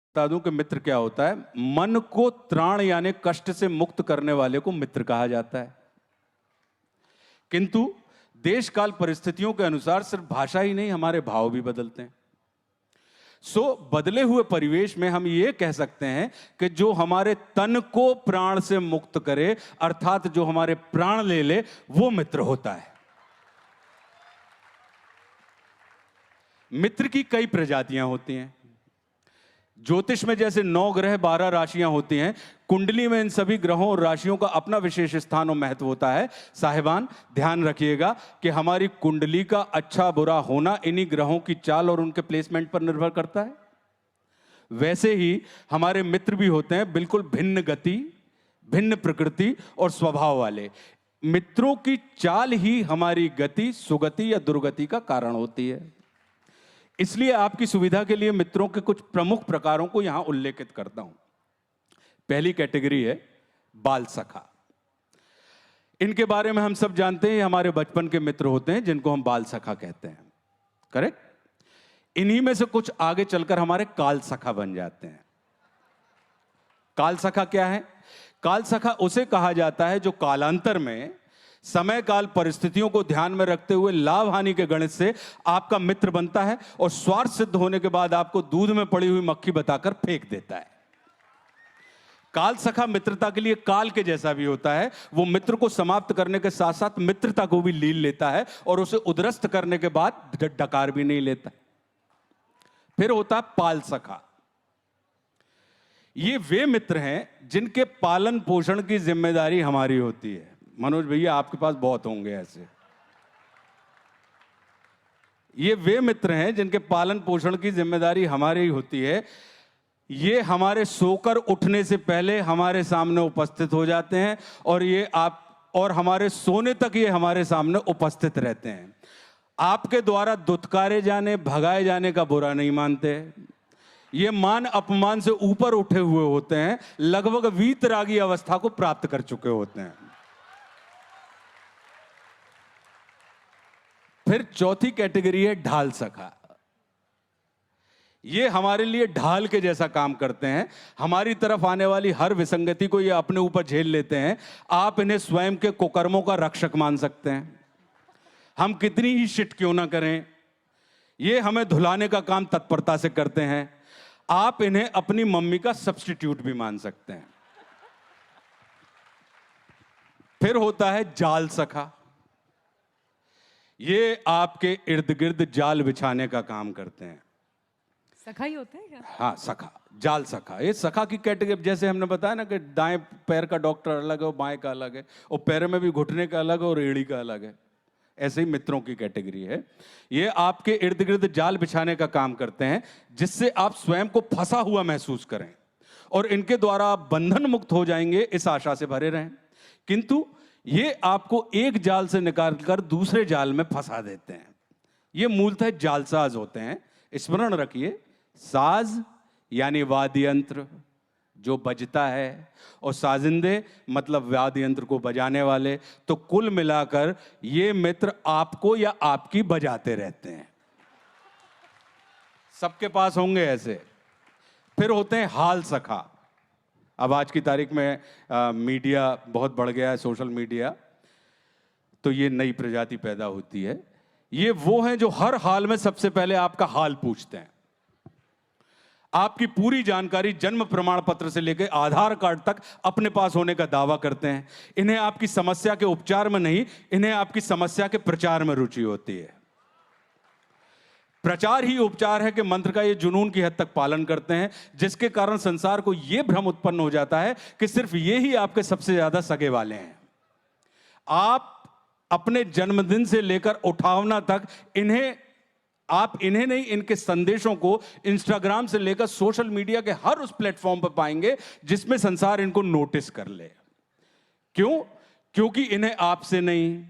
बता दूं कि मित्र क्या होता है। मन को त्राण यानी कष्ट से मुक्त करने वाले को मित्र कहा जाता है। किंतु देश काल परिस्थितियों के अनुसार सिर्फ भाषा ही नहीं, हमारे भाव भी बदलते हैं। बदले हुए परिवेश में हम ये कह सकते हैं कि जो हमारे तन को प्राण से मुक्त करे, अर्थात जो हमारे प्राण ले ले, वो मित्र होता है। मित्र की कई प्रजातियां होती हैं। ज्योतिष में जैसे 9 ग्रह 12 राशियां होती हैं, कुंडली में इन सभी ग्रहों और राशियों का अपना विशेष स्थान और महत्व होता है। साहिबान, ध्यान रखिएगा कि हमारी कुंडली का अच्छा बुरा होना इन्हीं ग्रहों की चाल और उनके प्लेसमेंट पर निर्भर करता है। वैसे ही हमारे मित्र भी होते हैं, बिल्कुल भिन्न गति, भिन्न प्रकृति और स्वभाव वाले। मित्रों की चाल ही हमारी गति, सुगति या दुर्गति का कारण होती है। इसलिए आपकी सुविधा के लिए मित्रों के कुछ प्रमुख प्रकारों को यहां उल्लेखित करता हूं। पहली कैटेगरी है बाल सखा। इनके बारे में हम सब जानते हैं, हमारे बचपन के मित्र होते हैं जिनको हम बाल सखा कहते हैं। करेक्ट? इन्हीं में से कुछ आगे चलकर हमारे काल सखा बन जाते हैं। काल सखा क्या है? काल सखा उसे कहा जाता है जो कालांतर में समय काल परिस्थितियों को ध्यान में रखते हुए लाभ हानि के गणित से आपका मित्र बनता है और स्वार्थ सिद्ध होने के बाद आपको दूध में पड़ी हुई मक्खी बताकर फेंक देता है। काल सखा मित्रता के लिए काल के जैसा भी होता है। वो मित्र को समाप्त करने के साथ साथ मित्रता को भी लील लेता है और उसे उद्रस्त करने के बाद डकार भी नहीं लेता। फिर होता है पाल सखा। ये वे मित्र हैं जिनके पालन पोषण की जिम्मेदारी हमारी होती है। मनोज भैया, आपके पास बहुत होंगे ऐसे। ये वे मित्र हैं जिनके पालन पोषण की जिम्मेदारी हमारी होती है। ये हमारे सोकर उठने से पहले हमारे सामने उपस्थित हो जाते हैं और हमारे सोने तक ये हमारे सामने उपस्थित रहते हैं। आपके द्वारा दुत्कारे जाने, भगाए जाने का बुरा नहीं मानते। ये मान अपमान से ऊपर उठे हुए होते हैं, लगभग वीतरागी अवस्था को प्राप्त कर चुके होते हैं। फिर चौथी कैटेगरी है ढाल सखा। ये हमारे लिए ढाल के जैसा काम करते हैं। हमारी तरफ आने वाली हर विसंगति को ये अपने ऊपर झेल लेते हैं। आप इन्हें स्वयं के कुकर्मों का रक्षक मान सकते हैं। हम कितनी ही शिट क्यों ना करें, ये हमें धुलाने का काम तत्परता से करते हैं। आप इन्हें अपनी मम्मी का सब्स्टिट्यूट भी मान सकते हैं। फिर होता है जाल सखा। ये आपके इर्द गिर्द जाल बिछाने का काम करते हैं। सखा ही होते हैं क्या? हाँ, सखा, जाल सखा। ये सखा की कैटेगरी, जैसे हमने बताया ना कि दाएं पैर का डॉक्टर अलग है और बाएं का अलग है, और पैर में भी घुटने का अलग है और एड़ी का अलग है। ऐसे ही मित्रों की कैटेगरी है। ये आपके इर्द गिर्द जाल बिछाने का काम करते हैं, जिससे आप स्वयं को फंसा हुआ महसूस करें और इनके द्वारा आप बंधन मुक्त हो जाएंगे, इस आशा से भरे रहें। किंतु ये आपको एक जाल से निकालकर दूसरे जाल में फंसा देते हैं। ये मूलतः जालसाज होते हैं। स्मरण रखिए, साज यानी वाद्य यंत्र जो बजता है, और साजिंदे मतलब वाद्य यंत्र को बजाने वाले। तो कुल मिलाकर ये मित्र आपको या आपकी बजाते रहते हैं। सबके पास होंगे ऐसे। फिर होते हैं हाल सखा। अब आज की तारीख में मीडिया बहुत बढ़ गया है, सोशल मीडिया, तो ये नई प्रजाति पैदा होती है। ये वो हैं जो हर हाल में सबसे पहले आपका हाल पूछते हैं। आपकी पूरी जानकारी जन्म प्रमाण पत्र से लेकर आधार कार्ड तक अपने पास होने का दावा करते हैं। इन्हें आपकी समस्या के उपचार में नहीं, इन्हें आपकी समस्या के प्रचार में रुचि होती है। प्रचार ही उपचार है कि मंत्र का ये जुनून की हद तक पालन करते हैं, जिसके कारण संसार को यह भ्रम उत्पन्न हो जाता है कि सिर्फ ये ही आपके सबसे ज्यादा सगे वाले हैं। आप अपने जन्मदिन से लेकर उठावना तक आप इन्हें नहीं, इनके संदेशों को इंस्टाग्राम से लेकर सोशल मीडिया के हर उस प्लेटफॉर्म पर पाएंगे जिसमें संसार इनको नोटिस कर ले। क्यों? क्योंकि इन्हें आपसे नहीं,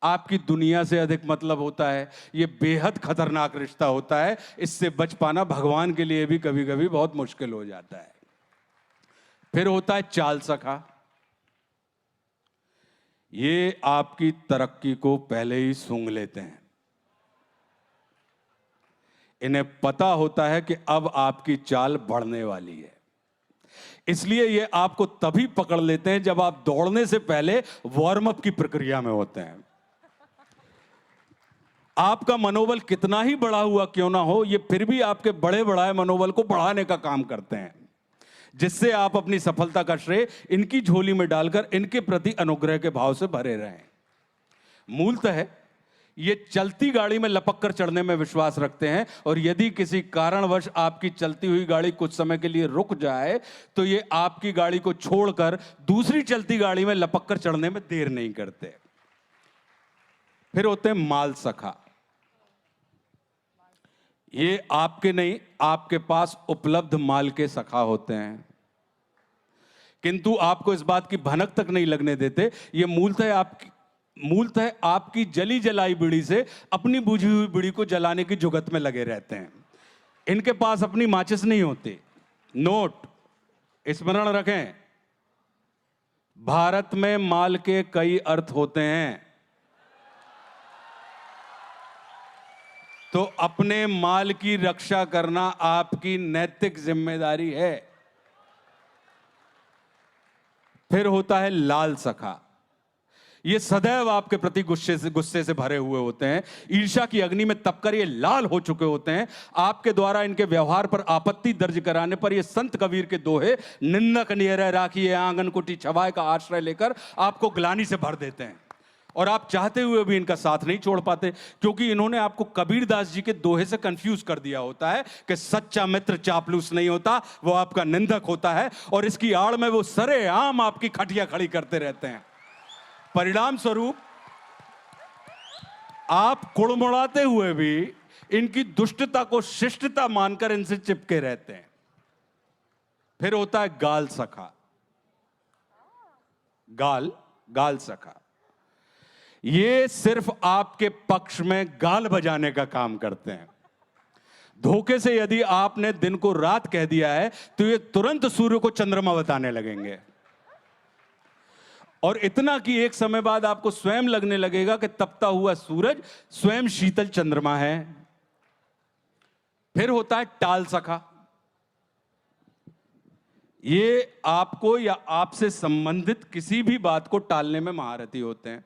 आपकी दुनिया से अधिक मतलब होता है। यह बेहद खतरनाक रिश्ता होता है। इससे बच पाना भगवान के लिए भी कभी कभी बहुत मुश्किल हो जाता है। फिर होता है चाल सखा। ये आपकी तरक्की को पहले ही सूंघ लेते हैं। इन्हें पता होता है कि अब आपकी चाल बढ़ने वाली है, इसलिए ये आपको तभी पकड़ लेते हैं जब आप दौड़ने से पहले वार्म अप की प्रक्रिया में होते हैं। आपका मनोबल कितना ही बढ़ा हुआ क्यों ना हो, ये फिर भी आपके बड़े बढ़ाए मनोबल को बढ़ाने का काम करते हैं, जिससे आप अपनी सफलता का श्रेय इनकी झोली में डालकर इनके प्रति अनुग्रह के भाव से भरे रहें। मूलतः ये चलती गाड़ी में लपक कर चढ़ने में विश्वास रखते हैं, और यदि किसी कारणवश आपकी चलती हुई गाड़ी कुछ समय के लिए रुक जाए तो ये आपकी गाड़ी को छोड़कर दूसरी चलती गाड़ी में लपक कर चढ़ने में देर नहीं करते। फिर होते हैं माल सखा। ये आपके नहीं, आपके पास उपलब्ध माल के सखा होते हैं, किंतु आपको इस बात की भनक तक नहीं लगने देते। ये मूलतः आपकी जली जलाई बीड़ी से अपनी बुझी हुई बीड़ी को जलाने की जुगत में लगे रहते हैं। इनके पास अपनी माचिस नहीं होती। नोट, स्मरण रखें, भारत में माल के कई अर्थ होते हैं, तो अपने माल की रक्षा करना आपकी नैतिक जिम्मेदारी है। फिर होता है लाल सखा। ये सदैव आपके प्रति गुस्से से भरे हुए होते हैं। ईर्ष्या की अग्नि में तपकर ये लाल हो चुके होते हैं। आपके द्वारा इनके व्यवहार पर आपत्ति दर्ज कराने पर ये संत कबीर के दोहे, निंदक नियरह राखिए आंगन कुटी छवाए का आश्रय लेकर आपको ग्लानि से भर देते हैं, और आप चाहते हुए भी इनका साथ नहीं छोड़ पाते, क्योंकि इन्होंने आपको कबीरदास जी के दोहे से कंफ्यूज कर दिया होता है कि सच्चा मित्र चापलूस नहीं होता, वो आपका निंदक होता है, और इसकी आड़ में वो सरेआम आपकी खटिया खड़ी करते रहते हैं। परिणाम स्वरूप आप कुड़मुड़ाते हुए भी इनकी दुष्टता को शिष्टता मानकर इनसे चिपके रहते हैं। फिर होता है गाल सखा। गाल सखा, ये सिर्फ आपके पक्ष में गाल बजाने का काम करते हैं। धोखे से यदि आपने दिन को रात कह दिया है तो ये तुरंत सूर्य को चंद्रमा बताने लगेंगे, और इतना कि एक समय बाद आपको स्वयं लगने लगेगा कि तपता हुआ सूरज स्वयं शीतल चंद्रमा है। फिर होता है टाल सखा। ये आपको या आपसे संबंधित किसी भी बात को टालने में महारथी होते हैं।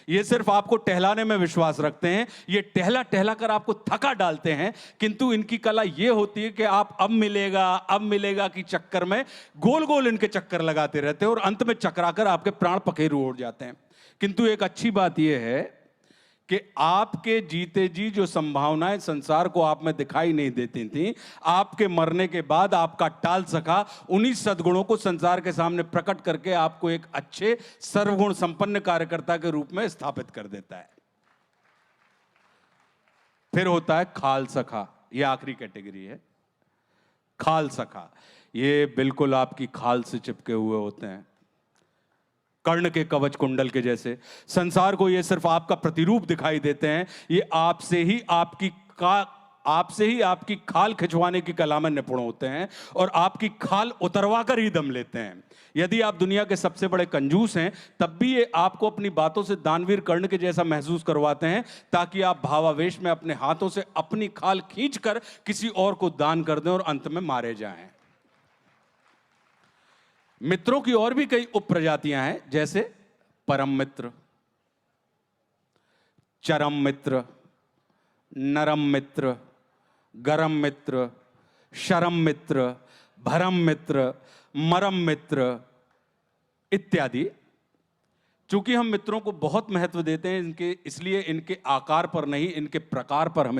ये सिर्फ आपको टहलाने में विश्वास रखते हैं। ये टहला कर आपको थका डालते हैं, किंतु इनकी कला ये होती है कि आप अब मिलेगा की चक्कर में गोल गोल इनके चक्कर लगाते रहते हैं, और अंत में चकराकर आपके प्राण पखेरु उड़ जाते हैं। किंतु एक अच्छी बात यह है कि आपके जीते जी जो संभावनाएं संसार को आप में दिखाई नहीं देती थी, आपके मरने के बाद आपका टाल सखा उन्हीं सद्गुणों को संसार के सामने प्रकट करके आपको एक अच्छे सर्वगुण संपन्न कार्यकर्ता के रूप में स्थापित कर देता है। फिर होता है खाल सखा। यह आखिरी कैटेगरी है, खाल सखा। ये बिल्कुल आपकी खाल से चिपके हुए होते हैं, कर्ण के कवच कुंडल के जैसे। संसार को ये सिर्फ आपका प्रतिरूप दिखाई देते हैं। ये आपसे ही आपकी खाल खिंचवाने की कला में निपुण होते हैं, और आपकी खाल उतरवा कर ही दम लेते हैं। यदि आप दुनिया के सबसे बड़े कंजूस हैं, तब भी ये आपको अपनी बातों से दानवीर कर्ण के जैसा महसूस करवाते हैं, ताकि आप भावावेश में अपने हाथों से अपनी खाल खींचकर किसी और को दान कर दें और अंत में मारे जाएं। मित्रों की और भी कई उप प्रजातियां हैं, जैसे परम मित्र, चरम मित्र, नरम मित्र, गरम मित्र, शरम मित्र, भरम मित्र, मरम मित्र इत्यादि। चूंकि हम मित्रों को बहुत महत्व देते हैं इसलिए इनके आकार पर नहीं, इनके प्रकार पर हमें